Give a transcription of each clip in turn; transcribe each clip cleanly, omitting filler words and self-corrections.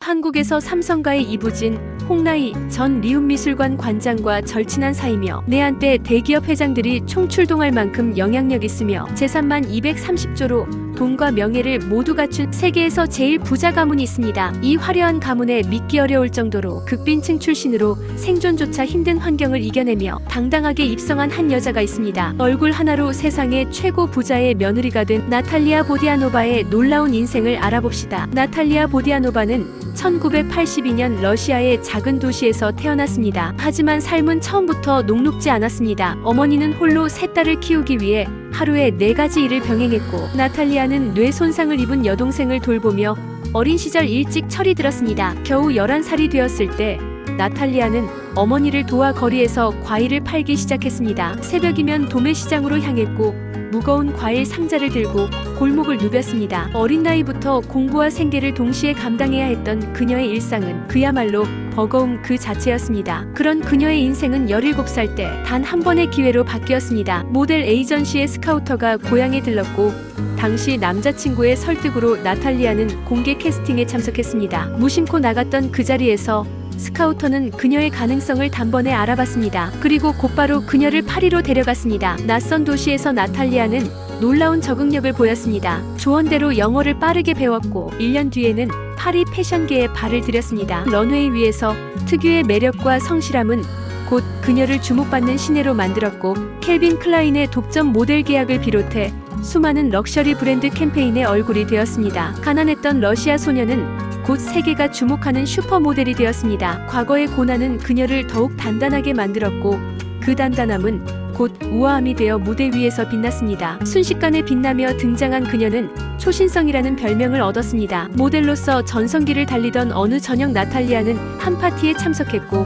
한국에서 삼성과의 이부진, 홍라희 전 리움미술관 관장과 절친한 사이며 내한때 대기업 회장들이 총출동할 만큼 영향력 있으며 재산만 230조로 돈과 명예를 모두 갖춘 세계에서 제일 부자 가문이 있습니다. 이 화려한 가문에 믿기 어려울 정도로 극빈층 출신으로 생존조차 힘든 환경을 이겨내며 당당하게 입성한 한 여자가 있습니다. 얼굴 하나로 세상의 최고 부자의 며느리가 된 나탈리아 보디아노바의 놀라운 인생을 알아봅시다. 나탈리아 보디아노바는 1982년 러시아의 작은 도시에서 태어났습니다. 하지만 삶은 처음부터 녹록지 않았습니다. 어머니는 홀로 세 딸을 키우기 위해 하루에 4가지 일을 병행했고, 나탈리아는 뇌 손상을 입은 여동생을 돌보며 어린 시절 일찍 철이 들었습니다. 겨우 11살이 되었을 때 나탈리아는 어머니를 도와 거리에서 과일을 팔기 시작했습니다. 새벽이면 도매시장으로 향했고 무거운 과일 상자를 들고 골목을 누볐습니다. 어린 나이부터 공부와 생계를 동시에 감당해야 했던 그녀의 일상은 그야말로 버거움 그 자체였습니다. 그런 그녀의 인생은 17살 때 단 한 번의 기회로 바뀌었습니다. 모델 에이전시의 스카우터가 고향에 들렀고 당시 남자친구의 설득으로 나탈리아는 공개 캐스팅에 참석했습니다. 무심코 나갔던 그 자리에서 스카우터는 그녀의 가능성을 단번에 알아봤습니다. 그리고 곧바로 그녀를 파리로 데려갔습니다. 낯선 도시에서 나탈리아는 놀라운 적응력을 보였습니다. 조언대로 영어를 빠르게 배웠고 1년 뒤에는 파리 패션계에 발을 들였습니다. 런웨이 위에서 특유의 매력과 성실함은 곧 그녀를 주목받는 신예로 만들었고, 캘빈 클라인의 독점 모델 계약을 비롯해 수많은 럭셔리 브랜드 캠페인의 얼굴이 되었습니다. 가난했던 러시아 소녀는 곧 세계가 주목하는 슈퍼모델이 되었습니다. 과거의 고난은 그녀를 더욱 단단하게 만들었고 그 단단함은 곧 우아함이 되어 무대 위에서 빛났습니다. 순식간에 빛나며 등장한 그녀는 초신성이라는 별명을 얻었습니다. 모델로서 전성기를 달리던 어느 저녁 나탈리아는 한 파티에 참석했고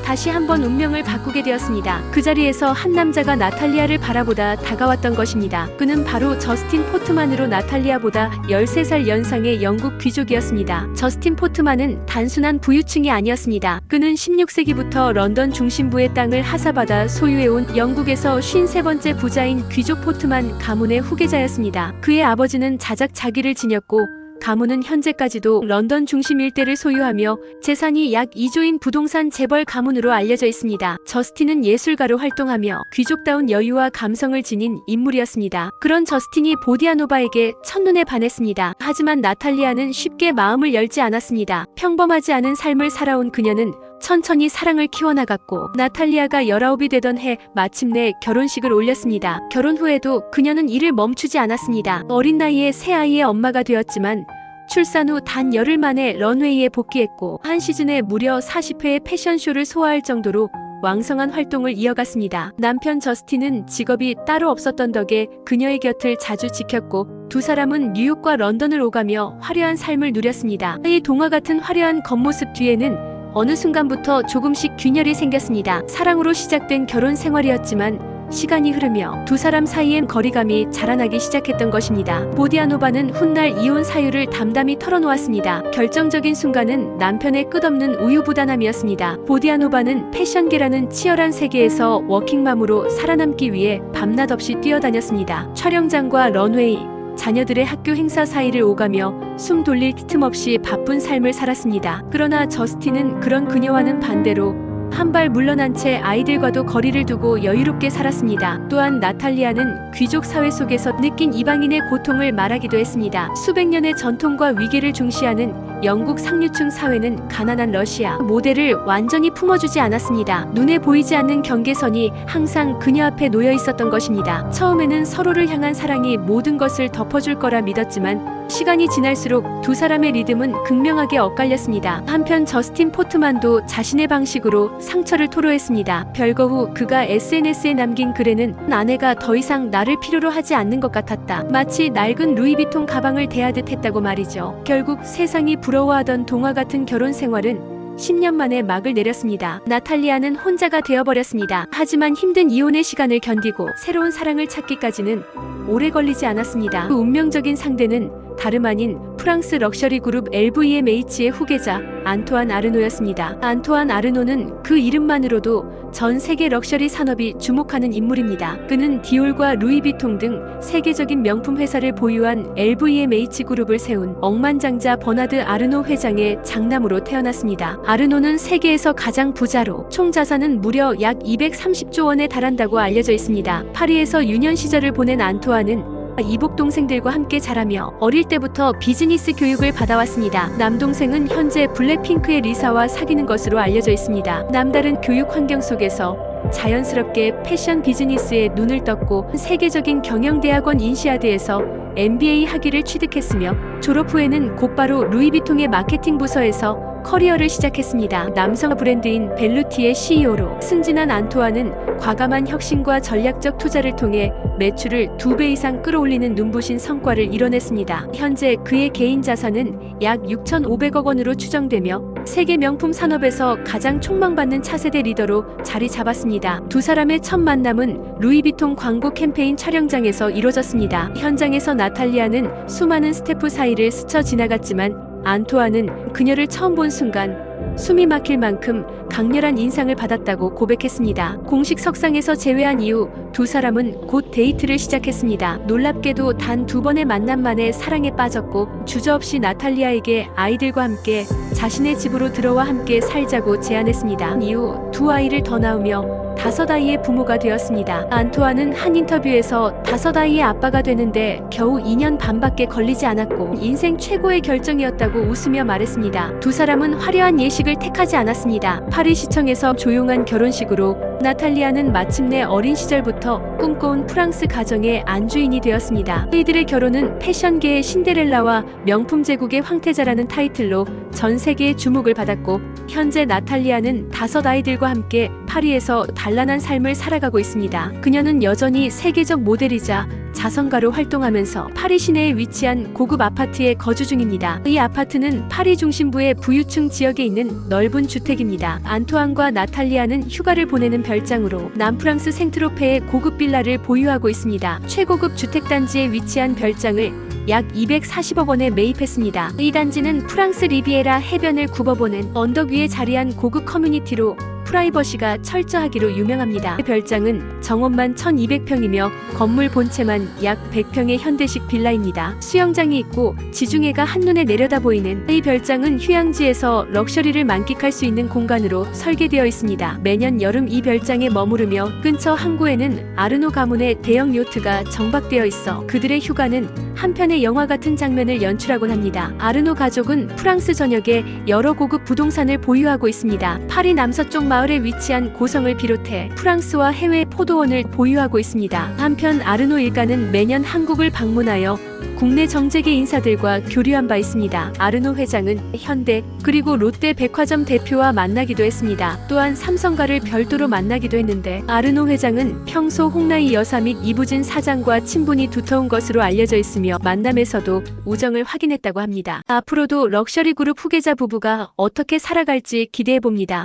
다시 한번 운명을 바꾸게 되었습니다. 그 자리에서 한 남자가 나탈리아를 바라보다 다가왔던 것입니다. 그는 바로 저스틴 포트만으로 나탈리아보다 13살 연상의 영국 귀족이었습니다. 저스틴 포트만은 단순한 부유층이 아니었습니다. 그는 16세기부터 런던 중심부의 땅을 하사받아 소유해온 영국에서 53번째 부자인 귀족 포트만 가문의 후계자였습니다. 그의 아버지는 자작자기를 지녔고 가문은 현재까지도 런던 중심 일대를 소유하며 재산이 약 2조인 부동산 재벌 가문으로 알려져 있습니다. 저스틴은 예술가로 활동하며 귀족다운 여유와 감성을 지닌 인물이었습니다. 그런 저스틴이 보디아노바에게 첫눈에 반했습니다. 하지만 나탈리아는 쉽게 마음을 열지 않았습니다. 평범하지 않은 삶을 살아온 그녀는 천천히 사랑을 키워나갔고 나탈리아가 19이 되던 해 마침내 결혼식을 올렸습니다. 결혼 후에도 그녀는 일을 멈추지 않았습니다. 어린 나이에 새 아이의 엄마가 되었지만 출산 후 단 열흘 만에 런웨이에 복귀했고 한 시즌에 무려 40회의 패션쇼를 소화할 정도로 왕성한 활동을 이어갔습니다. 남편 저스틴은 직업이 따로 없었던 덕에 그녀의 곁을 자주 지켰고 두 사람은 뉴욕과 런던을 오가며 화려한 삶을 누렸습니다. 이 동화 같은 화려한 겉모습 뒤에는 어느 순간부터 조금씩 균열이 생겼습니다. 사랑으로 시작된 결혼 생활이었지만 시간이 흐르며 두 사람 사이엔 거리감이 자라나기 시작했던 것입니다. 보디아노바는 훗날 이혼 사유를 담담히 털어놓았습니다. 결정적인 순간은 남편의 끝없는 우유부단함이었습니다. 보디아노바는 패션계라는 치열한 세계에서 워킹맘으로 살아남기 위해 밤낮 없이 뛰어다녔습니다. 촬영장과 런웨이, 자녀들의 학교 행사 사이를 오가며 숨 돌릴 틈 없이 바쁜 삶을 살았습니다. 그러나 저스틴은 그런 그녀와는 반대로 한 발 물러난 채 아이들과도 거리를 두고 여유롭게 살았습니다. 또한 나탈리아는 귀족 사회 속에서 느낀 이방인의 고통을 말하기도 했습니다. 수백 년의 전통과 위계를 중시하는 영국 상류층 사회는 가난한 러시아 모델을 완전히 품어주지 않았습니다. 눈에 보이지 않는 경계선이 항상 그녀 앞에 놓여 있었던 것입니다. 처음에는 서로를 향한 사랑이 모든 것을 덮어줄 거라 믿었지만 시간이 지날수록 두 사람의 리듬은 극명하게 엇갈렸습니다. 한편 저스틴 포트만도 자신의 방식으로 상처를 토로했습니다. 별거 후 그가 SNS에 남긴 글에는 아내가 더 이상 나를 필요로 하지 않는 것 같았다. 마치 낡은 루이비통 가방을 대하듯 했다고 말이죠. 결국 세상이 부러워하던 동화 같은 결혼 생활은 10년 만에 막을 내렸습니다. 나탈리아는 혼자가 되어버렸습니다. 하지만 힘든 이혼의 시간을 견디고 새로운 사랑을 찾기까지는 오래 걸리지 않았습니다. 그 운명적인 상대는 다름 아닌 프랑스 럭셔리 그룹 LVMH의 후계자 안토안 아르노였습니다. 안토안 아르노는 그 이름만으로도 전 세계 럭셔리 산업이 주목하는 인물입니다. 그는 디올과 루이비통 등 세계적인 명품 회사를 보유한 LVMH 그룹을 세운 억만장자 버나드 아르노 회장의 장남으로 태어났습니다. 아르노는 세계에서 가장 부자로 총 자산은 무려 약 230조 원에 달한다고 알려져 있습니다. 파리에서 유년 시절을 보낸 안토안은 이복 동생들과 함께 자라며 어릴 때부터 비즈니스 교육을 받아왔습니다. 남동생은 현재 블랙핑크의 리사와 사귀는 것으로 알려져 있습니다. 남다른 교육 환경 속에서 자연스럽게 패션 비즈니스에 눈을 떴고 세계적인 경영대학원 인시아드에서 MBA 학위를 취득했으며 졸업 후에는 곧바로 루이비통의 마케팅 부서에서 커리어를 시작했습니다. 남성 브랜드인 벨루티의 CEO로 승진한 안토안은 과감한 혁신과 전략적 투자를 통해 매출을 2배 이상 끌어올리는 눈부신 성과를 이뤄냈습니다. 현재 그의 개인 자산은 약 6,500억 원으로 추정되며 세계 명품 산업에서 가장 촉망받는 차세대 리더로 자리 잡았습니다. 두 사람의 첫 만남은 루이비통 광고 캠페인 촬영장에서 이뤄졌습니다. 현장에서 나탈리아는 수많은 스태프 사이를 스쳐 지나갔지만 안토안은 그녀를 처음 본 순간 숨이 막힐 만큼 강렬한 인상을 받았다고 고백했습니다. 공식 석상에서 재회한 이후 두 사람은 곧 데이트를 시작했습니다. 놀랍게도 단 2번의 만남 만에 사랑에 빠졌고 주저없이 나탈리아에게 아이들과 함께 자신의 집으로 들어와 함께 살자고 제안했습니다. 이후 2아이를 더 낳으며 5아이의 부모가 되었습니다. 안토안은 한 인터뷰에서 5아이의 아빠가 되는데 겨우 2년 반밖에 걸리지 않았고 인생 최고의 결정이었다고 웃으며 말했습니다. 두 사람은 화려한 예식을 택하지 않았습니다. 파리시청에서 조용한 결혼식으로 나탈리아는 마침내 어린 시절부터 꿈꿔온 프랑스 가정의 안주인이 되었습니다. 이들의 결혼은 패션계의 신데렐라와 명품 제국의 황태자라는 타이틀로 전 세계의 주목을 받았고 현재 나탈리아는 5아이들과 함께 파리에서 단란한 삶을 살아가고 있습니다. 그녀는 여전히 세계적 모델이자 자선가로 활동하면서 파리 시내에 위치한 고급 아파트에 거주 중입니다. 이 아파트는 파리 중심부의 부유층 지역에 있는 넓은 주택입니다. 안토안과 나탈리아는 휴가를 보내는 별장으로 남프랑스 생트로페의 고급 빌라를 보유하고 있습니다. 최고급 주택단지에 위치한 별장을 약 240억 원에 매입했습니다. 이 단지는 프랑스 리비에라 해변을 굽어보는 언덕 위에 자리한 고급 커뮤니티로 프라이버시가 철저하기로 유명합니다. 별장은 정원만 1200평이며 건물 본체만 약 100평의 현대식 빌라입니다. 수영장이 있고 지중해가 한눈에 내려다 보이는 이 별장은 휴양지에서 럭셔리를 만끽할 수 있는 공간으로 설계되어 있습니다. 매년 여름 이 별장에 머무르며 근처 항구에는 아르노 가문의 대형 요트가 정박되어 있어 그들의 휴가는 한편의 영화 같은 장면을 연출하곤 합니다. 아르노 가족은 프랑스 전역에 여러 고급 부동산을 보유하고 있습니다. 파리 남서쪽 마을에 위치한 고성을 비롯해 프랑스와 해외 포도원을 보유하고 있습니다. 한편 아르노 일가는 매년 한국을 방문하여 국내 정재계 인사들과 교류한 바 있습니다. 아르노 회장은 현대 그리고 롯데 백화점 대표와 만나기도 했습니다. 또한 삼성가를 별도로 만나기도 했는데 아르노 회장은 평소 홍나이 여사 및 이부진 사장과 친분이 두터운 것으로 알려져 있으며 만남에서도 우정을 확인했다고 합니다. 앞으로도 럭셔리 그룹 후계자 부부가 어떻게 살아갈지 기대해봅니다.